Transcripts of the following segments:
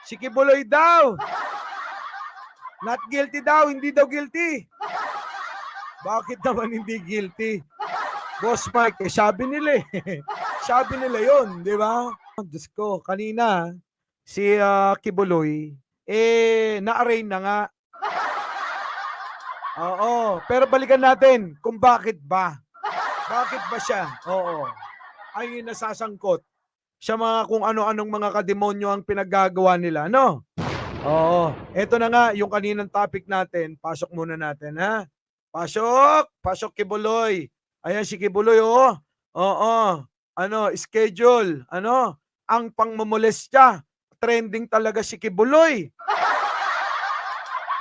Si Kibuloy daw. Not guilty daw, hindi daw guilty. Bakit naman hindi guilty? Boss Mike, sabi nila eh. Sabi nila yun, di ba? Diyos ko, kanina, si Kibuloy, na-arraign na nga. Oo, pero balikan natin kung bakit ba. Bakit ba siya? Oo. Ay nasasangkot sa mga kung ano-anong mga kademonyo ang pinaggagawa nila, no? Oo. Ito na nga, yung kaninang topic natin. Pasok muna natin, ha? Pasok! Pasok, Kibuloy. Ayan si Kibuloy, oh. Oo. Ano, schedule. Ano? Ang pangmomolestya. Trending talaga si Kibuloy.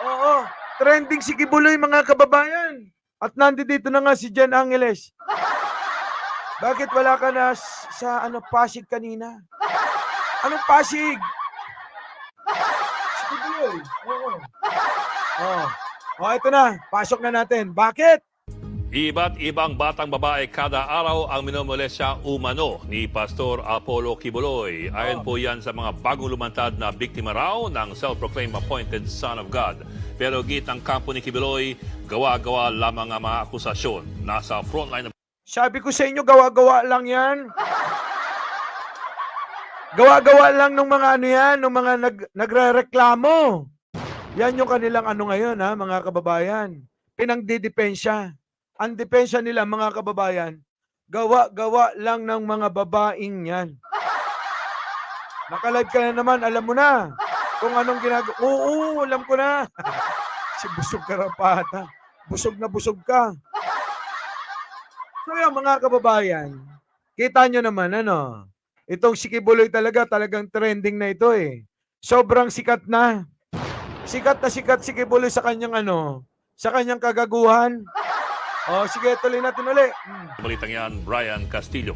Oo. Trending si Kibuloy, mga kababayan. At nandito na nga si Jen Angeles. Bakit wala ka na sa Pasig kanina? Anong Pasig? Si Kibuloy. Oo. Oh. Oh, ito na. Pasok na natin. Bakit? Iba't ibang batang babae kada araw ang minomolestya umano ni Pastor Apollo Kibuloy. Ayon po yan sa mga bagong lumantad na biktima raw ng self-proclaimed appointed Son of God. Pero git ang kampo ni Kibuloy, gawa-gawa lamang ang mga akusasyon. Nasa frontline. Sabi ko sa inyo, gawa-gawa lang yan. Gawa-gawa lang ng mga ng mga nagre-reklamo. Yan yung kanilang ngayon, ha, mga kababayan. Pinangdidipensya. Ang dipensya nila, mga kababayan, gawa-gawa lang ng mga babaeng yan. Nakalive ka na naman, alam mo na kung anong ginagawa. Oo, alam ko na. Si Busog Karapata. Busog na busog ka. So yung mga kababayan, kita nyo naman, itong si Kibuloy talagang trending na ito eh. Sobrang sikat na. Sikat na sikat si Kibuloy sa kanyang sa kanyang kagaguhan. Sige, tuloy natin ulit. Balitang yan, Brian Castillo.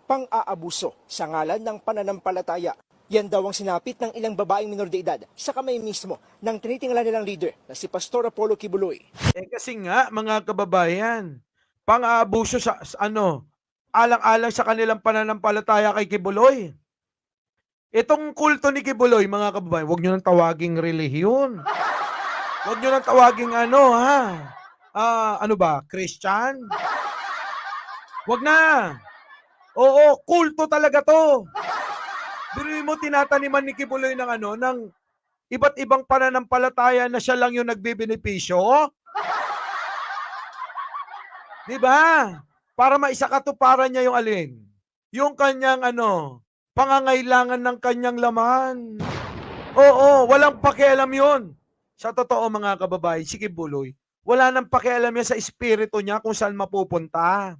Pang-aabuso sa ngalan ng pananampalataya. Yan daw ang sinapit ng ilang babaeng minor de edad sa kamay mismo ng tinitingala nilang leader na si Pastor Apollo Kibuloy. Kasi nga, mga kababayan, pang-aabuso sa alang-alang sa kanilang pananampalataya kay Kibuloy. Itong kulto ni Kibuloy, mga kababayan, huwag nyo nang tawaging relihiyon. Huwag nyo nang tawaging Christian? Huwag na. Oo, kulto talaga to. Biruin mo, tinataniman ni Kibuloy ng iba't ibang pananampalataya na siya lang yung nagbibenepisyo. Diba? Para maisakatuparan niya yung alin? Yung kanyang pangangailangan ng kanyang laman. Oo, walang pakialam yun. Sa totoo, mga kababayan, si Kibuloy, wala nang pakialam yan sa espiritu niya kung saan mapupunta.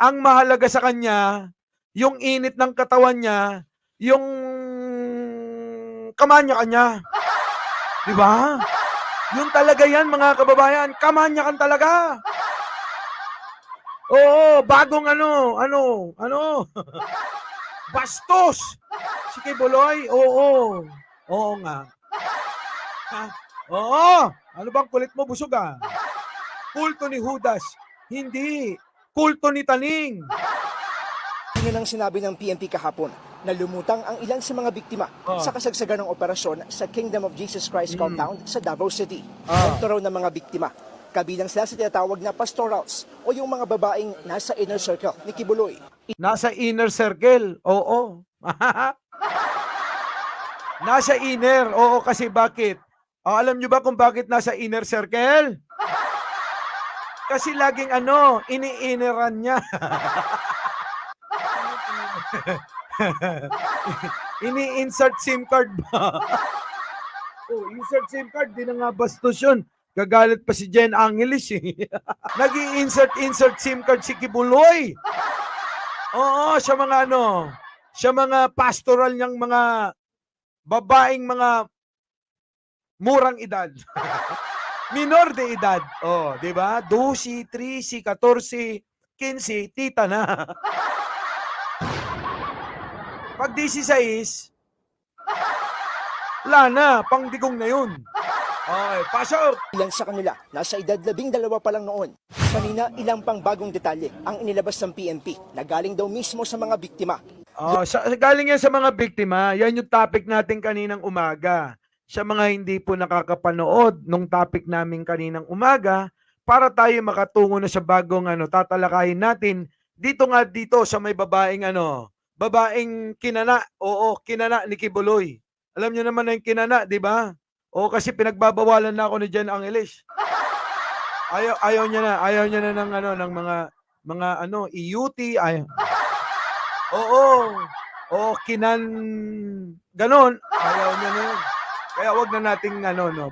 Ang mahalaga sa kanya, yung init ng katawan niya, yung kamanya-kanya. Diba? Yun talaga yan, mga kababayan. Kamanya-kan talaga. Oo, bagong bastos. Si Kibuloy, oo. Oo nga. Oo. Ano bang kulit mo, busog ah? Kulto ni Judas. Hindi. Kulto ni Taning. Yun ang sinabi ng PNP kahapon na lumutang ang ilan sa mga biktima sa kasagsagan ng operasyon sa Kingdom of Jesus Christ compound sa Davao City. Kwento raw ng mga biktima. Kabilang sila sa tinatawag na pastorals o yung mga babaeng nasa inner circle ni Kibuloy. Nasa inner circle? Oo. Nasa inner. Oo, kasi bakit? Alam nyo ba kung bakit nasa inner circle? Kasi laging ini-inneran niya. Ini-insert SIM card ba? Insert SIM card, di na nga bastos yun. Gagalit pa si Jen Angeles eh. Nag-i-insert SIM card si Kibuloy. Oo, sa mga sa mga pastoral niyang mga babaeng mga murang edad. Minor de edad. Di ba? 12, 13, 14, 15, tita na. Pag 16, wala na, pangdigong na yun. Okay, pasok! Ilan sa kanila, nasa edad 12 pa lang noon. Kanina, ilang pang bagong detalye ang inilabas ng PNP na galing daw mismo sa mga biktima. Galing yan sa mga biktima. Yan yung topic natin kaninang umaga. Sa mga hindi po nakakapanood nung topic namin kaninang umaga, para tayo makatungo na sa bagong tatalakayin natin. Dito sa may babaeng kinana. Oo, kinana ni Kibuloy. Alam niyo naman na yung kinana, di ba? Oo, kasi pinagbabawalan na ako ni Jen Angeles. Ayaw niya na ng mga EUT, Oo. Oo, ganon. Ayaw niya na yun. Kaya wag na nating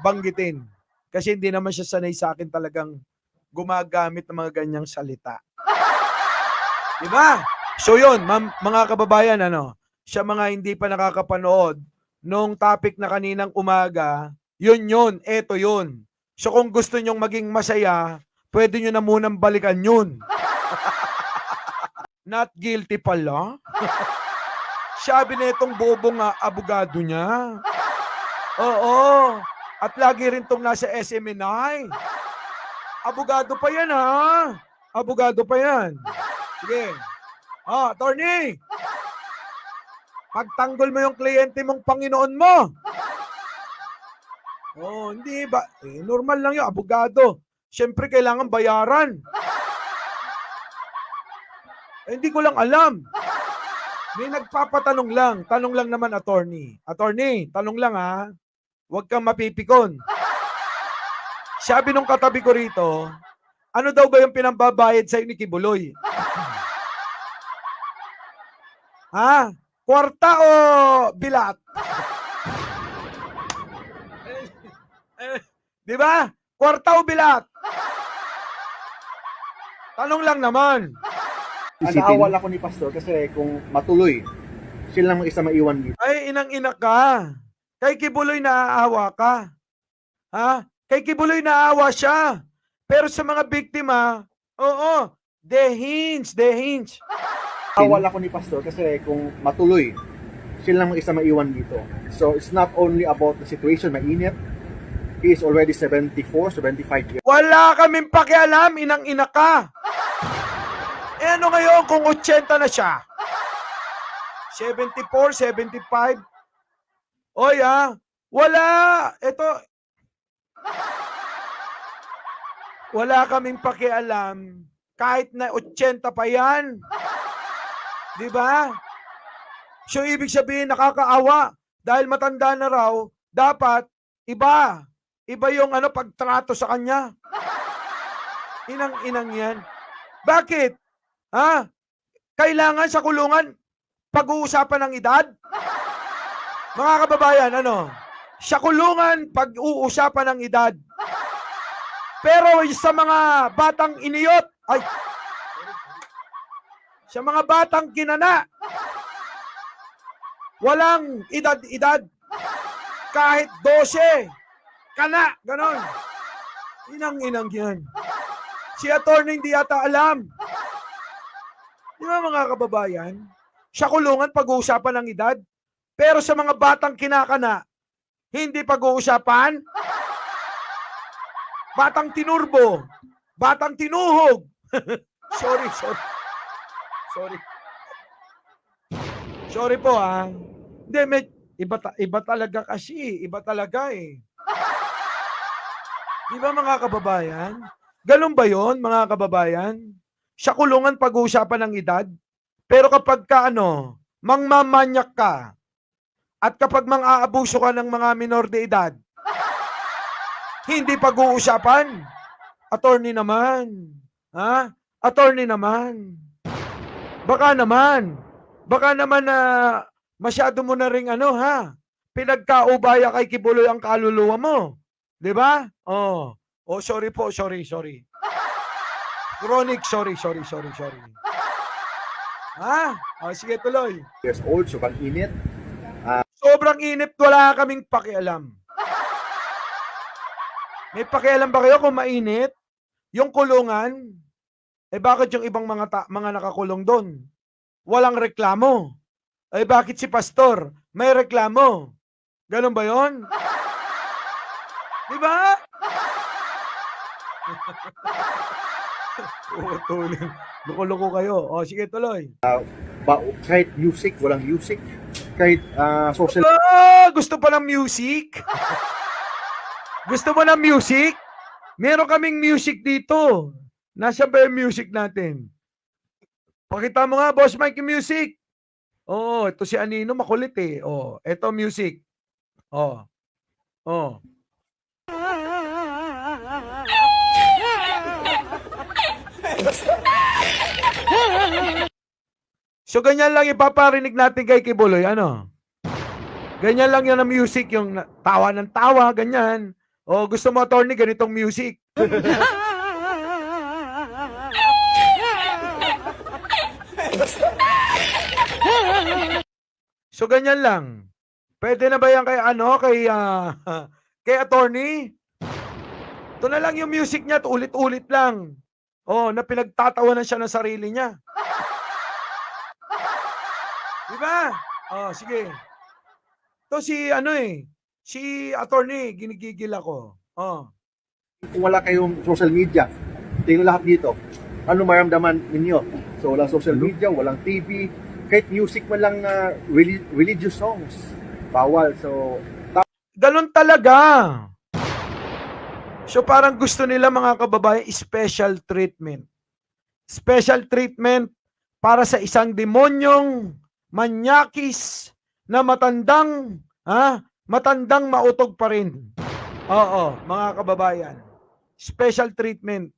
banggitin. Kasi hindi naman siya sanay sa akin talagang gumagamit ng mga ganyang salita. Diba? So yun, mga kababayan, sa mga hindi pa nakakapanood nung topic na kaninang umaga, yun, eto yun. So kung gusto nyong maging masaya, pwede nyo na munang balikan yun. Not guilty pala. Sabi na itong bobong abogado niya. Oo. At lagi rin tong nasa SMNI. Abogado pa yan, ha? Abogado pa yan. Sige. Attorney. Pagtanggol mo yung kliyente mong Panginoon mo. Hindi ba? Normal lang yun, abogado. Siyempre, kailangan bayaran. Hindi ko lang alam. May nagpapatanong lang. Tanong lang naman, attorney. Attorney, tanong lang ha. Huwag kang mapipikon. Sabi nung katabi ko rito, ano daw ba yung pinambabayad sa ni Kibuloy? Ha? Kwarta o bilat? Di ba? Kwarta o bilat? Tanong lang naman. Naawal ako ni Pastor kasi kung matuloy, sila lang isa maiwan dito. Ay, inang-ina ka. Kay Kibuloy naaawa ka. Ha? Kay Kibuloy naaawa siya. Pero sa mga biktima, oo, they hinge. Naawal ako ni Pastor kasi kung matuloy, sila lang isa maiwan dito. So it's not only about the situation, mainit. He is already 74, 75 years. Wala kaming pakialam, inang-ina ka. Ano ngayon kung 80 na siya? 74, 75? Oy wala. Wala kaming pakialam kahit na 80 pa yan. Di ba? So ibig sabihin nakakaawa dahil matanda na raw, dapat iba yung pagtrato sa kanya. Inang yan. Bakit? Ha? Kailangan sa kulungan pag-uusapan ng edad? Mga kababayan, sa kulungan pag-uusapan ng edad. Pero sa mga batang iniyot, sa mga batang kinana, walang edad-edad. Kahit 12, kana, ganon. Inang yan. Si attorney hindi yata alam. Di ba mga kababayan? Sa kulungan pag-uusapan ng edad. Pero sa mga batang kinakana, hindi pag-uusapan. Batang tinurbo. Batang tinuhog. Sorry. Sorry po ha. Hindi, iba talaga kasi. Iba talaga eh. Di ba mga kababayan? Ganun ba yon mga kababayan? Sa kulungan pag-uusapan ng edad. Pero kapag mangmamanyak ka, at kapag mang-aabuso ka ng mga minor de edad, hindi pag-uusapan. Attorney naman. Ha? Attorney naman. Baka naman na masyado mo na ring pinagkaubaya kay Kibuloy ang kaluluwa mo. 'Di ba? Sorry po, sorry. Chronic, sorry. Ha? Sige, tuloy. Years old, so kang init. Sobrang init, wala kaming pakialam. May pakialam ba kayo kung mainit? Yung kulungan, bakit yung ibang mga nakakulong doon? Walang reklamo. Bakit si pastor? May reklamo. Ganun ba yon? Di ba? Tutuloy. Loko-loko kayo. O, sige, tuloy. Kahit music, walang music. Kahit social Gusto pa ng music? Gusto mo ng music? Meron kaming music dito. Nasaan ba yung music natin? Pakita mo nga, Boss Mike, yung music. Oo, ito si Anino, makulit eh. Oh, ito music. Oh. Oh. So, ganyan lang ipaparinig natin kay Kibuloy. Ano? Ganyan lang yan ang music, yung tawa ng tawa, ganyan. O, gusto mo, attorney, ganitong music. So, ganyan lang. Pwede na ba yan kay, kay attorney? Ito na lang yung music niya, ulit-ulit lang. Oh, na pinagtatawanan siya ng sarili niya. Diba? Oh, sige. Ito si attorney, ginigigil ako. Oh. kung wala kayong social media, tingnan lahat dito. Ano maramdaman ninyo? So, walang social media, walang TV, kahit music man lang na religious songs. Bawal. So, Ganun talaga. So parang gusto nila mga kababayan, special treatment. Special treatment para sa isang demonyong manyakis na matandang mautog pa rin. Oo, mga kababayan. Special treatment.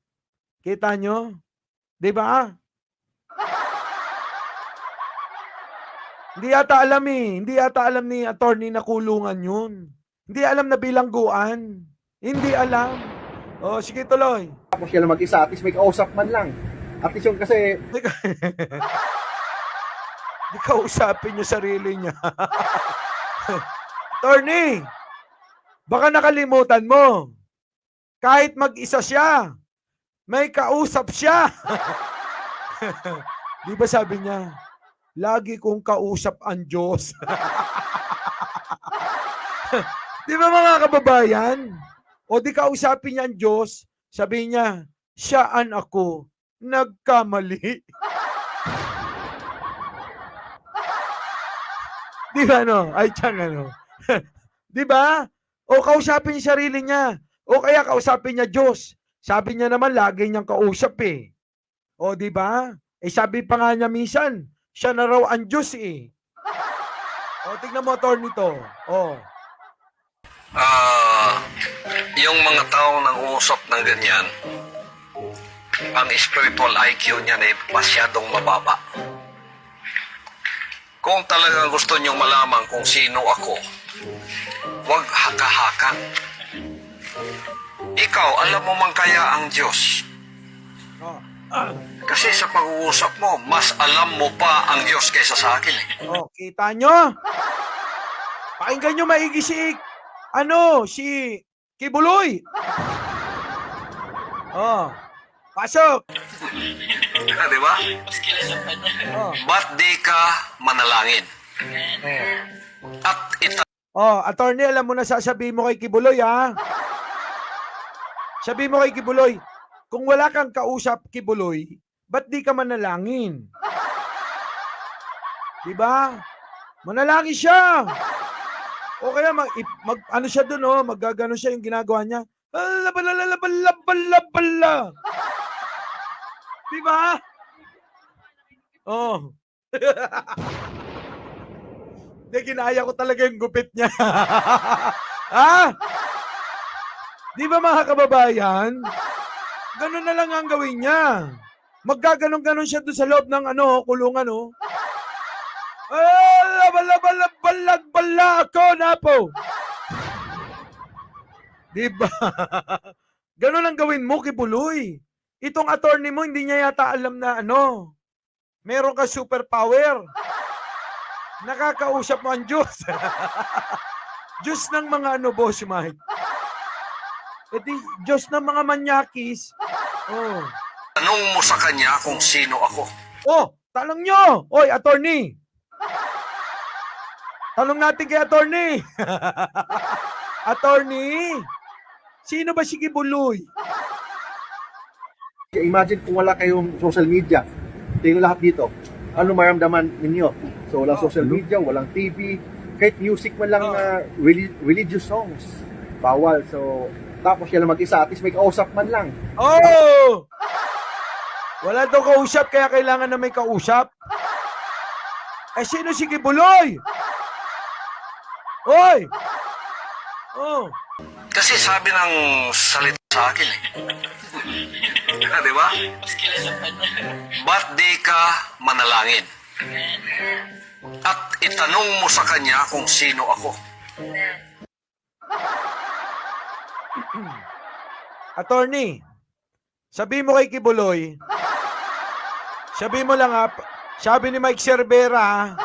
Kita nyo? Di ba? Hindi yata alam ni attorney na kulungan yun. Hindi alam na bilangguan. Hindi alam. O, sige tuloy. tapos siya lang mag-isa, at least may kausap man lang. At least yung kasi, Di kausapin niya sarili niya. Attorney, baka nakalimutan mo. Kahit mag-isa siya, may kausap siya. Di ba sabi niya, lagi kong kausap ang Diyos. Di ba mga kababayan? O di kausapin niya ang Diyos, sabi niya, siyaan ako, nagkamali. Di ba no? Ay, tiyang ano. Di ba? O kausapin niya sarili niya. O kaya kausapin niya Diyos. Sabi niya naman, lagi niyang kausap eh. O di ba? Eh sabi pa nga niya minsan, siya na raw ang Diyos eh. O tignan mo, attorney to. O. Yung mga tao nang uusap ng ganyan, ang spiritual IQ niya ay masyadong mababa. Kung talagang gusto niyong malaman kung sino ako, huwag haka-haka. Ikaw, alam mo man kaya ang Diyos. Kasi sa pag-uusap mo, mas alam mo pa ang Diyos kaysa sa akin. O, kita nyo? Pakinggan nyo maigi si Kibuloy. Oh, pasok. Di ba? Oh. Ba't di ka manalangin? At Oh, attorney, alam mo na sasabihin mo kay Kibuloy, ha? Sabihin mo kay Kibuloy, kung wala kang kausap, Kibuloy, ba't di ka manalangin? Diba? Manalangin siya. O kaya ano siya doon, oh, maggagano siya yung ginagawa niya. Bala. Diba? Oh. Hindi, ginaya ko talaga yung gupit niya. Ha? Di ba mga kababayan? Ganun na lang ang gawin niya. Maggaganon-ganon siya doon sa loob ng kulungan, oh. Bala ako na po. Di ba? Ganun ang gawin mo, Kibuloy. Itong attorney mo, hindi niya yata alam na meron ka superpower. Nakakausap mo ang Diyos. Diyos ng mga Boss Mike. E di, Diyos ng mga manyakis. Oh. tanong mo sa kanya kung sino ako. Oh, tanong nyo. Oy, attorney. Tanong natin kay attorney. Attorney, sino ba si Kibuloy? Imagine kung wala kayong social media, tingnan lahat dito. Ano maramdaman ninyo? So, walang social media, walang TV, kahit music man lang na religious songs. Bawal. So, tapos siya lang mag-isa, at least may kausap man lang. Oh! Wala daw kausap, kaya kailangan na may kausap. Eh, sino si Kibuloy? Hoy! Oh. Kasi sabi ng salita sa akin eh. Di ba? Ba't di ka manalangin? At itanong mo sa kanya kung sino ako. Attorney, sabi mo kay Kibuloy, sabi mo lang ha, sabi ni Mike Cervera,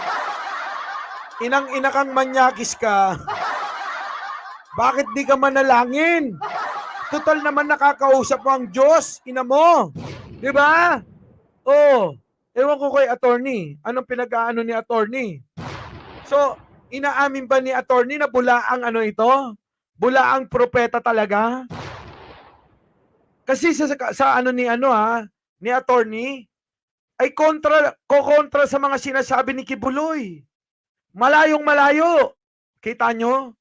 inang-ina kang manyakis ka, bakit di ka manalangin? Total naman nakakausap mo ang Diyos, ina mo. Di ba? Oh, ewan ko kay attorney, anong pinag-aano ni attorney? So, inaamin ba ni attorney na bulaang ano ito? Bulaang propeta talaga? Kasi sa ano ni ni attorney ay kontra sa mga sinasabi ni Kibuloy. Malayong malayo. Kita nyo?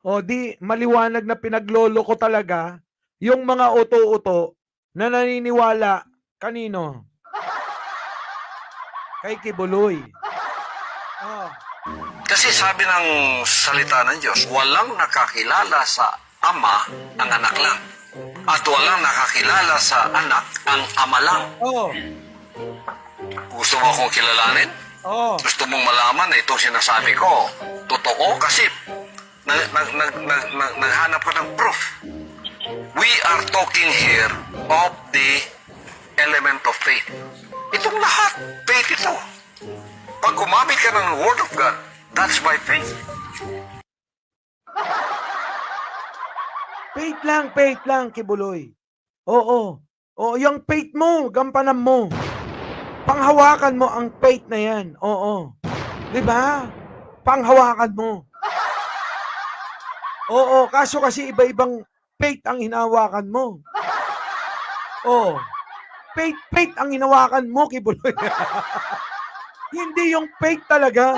O di maliwanag na pinaglolo ko talaga yung mga uto-uto na naniniwala kanino? Kay Kibuloy. Oh. Kasi sabi ng salita ng Diyos, walang nakakilala sa ama ang anak lang. At walang nakakilala sa anak ang ama lang. Oh. Gusto mo akong kilalanin? Oh. Gusto mong malaman na itong sinasabi ko totoo? Kasi naghanap ka ng proof. We are talking here of the element of faith. Itong lahat, faith ito. Pag gumamit ka ng Word of God, that's by faith. Faith lang, Kibuloy. Oo. Oo, yung faith mo, gampanan mo. Panghawakan mo ang faith na yan. Oo. Di ba? Panghawakan mo. Oo, kaso kasi iba-ibang faith ang hinawakan mo. Oo. Faith ang hinawakan mo, Kibuloy. Hindi yung faith talaga.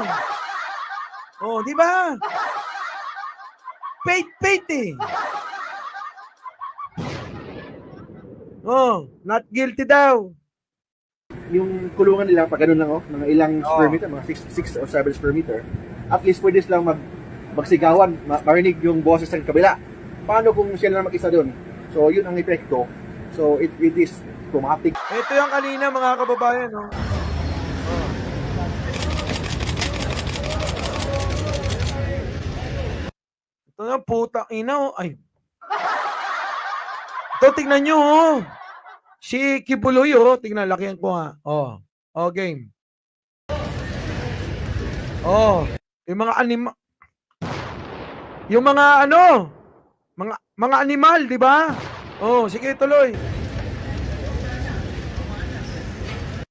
Oh, di ba? Faith eh. Oh, not guilty daw. Yung kulungan nila, pag ganun lang, mga ilang square meter, mga 6 or 7 square meter, at least pwede silang magsigawan, marinig yung boses ng kabila. Paano kung sila lang mag-isa doon? So, yun ang epekto. So, it is traumatic. Ito yung kanina, mga kababayan, no? Ito na, putang ina, oh. Ay. Ito, tignan nyo, oh. Si Kibuloy, oh. Tignan, lakihan ko nga. Oh. Oh, game. Oh. Yung mga yung mga ano, mga animal, di ba? Oh, sige, tuloy.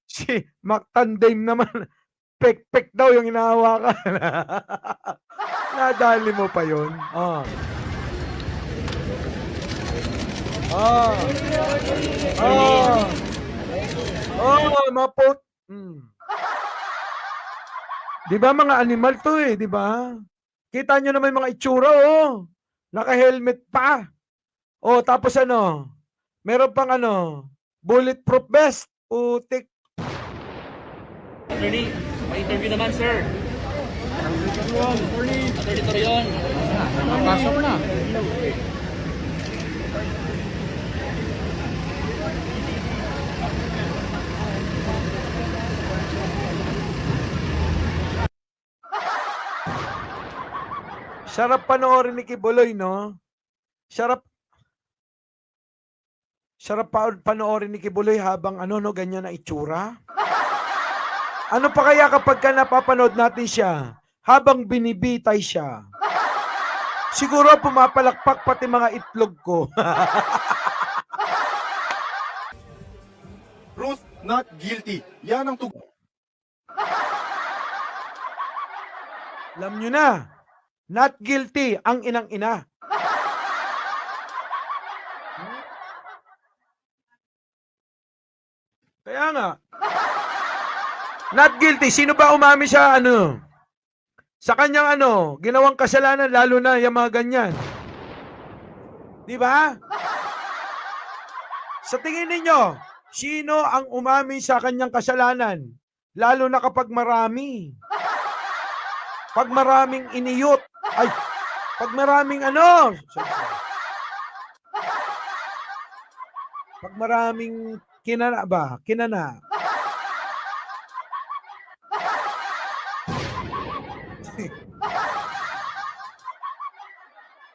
Si Mactandem naman, pek-pek daw yung hinahawakan. Nadali mo pa yun. Oh. Oh. Oh. Oh, mapot. Di ba mga animal to eh, di ba? Kita nyo naman mga itsura, oh. Naka-helmet pa. Oh, tapos ano? Meron pang ano? Bulletproof vest. Putik. Attorney, may interview naman, sir. Attorney Torion. Pasok na. Sarap panoorin ni Kibuloy, no? Sarap panoorin ni Kibuloy habang ano, no, ganyan na itsura. Ano pa kaya kapag ka napapanood natin siya habang binibitay siya? Siguro pumapalakpak pati mga itlog ko. Ruth not guilty. Yan ang Alam nyo na, not guilty ang inang-ina. Kaya nga. Not guilty. Sino ba umami sa sa kanyang ginawang kasalanan, lalo na yung mga ganyan? Di ba? Sa tingin ninyo, sino ang umami sa kanyang kasalanan? Lalo na kapag marami. Pag maraming iniyot. Ay, pag maraming pag maraming kinana.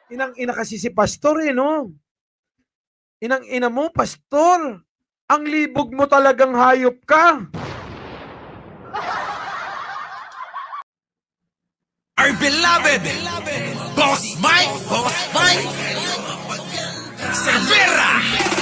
Inang-ina kasi si pastor no? Inang-ina mo, pastor. Ang libog mo talagang hayop ka. Our beloved Boss Mike Cervera.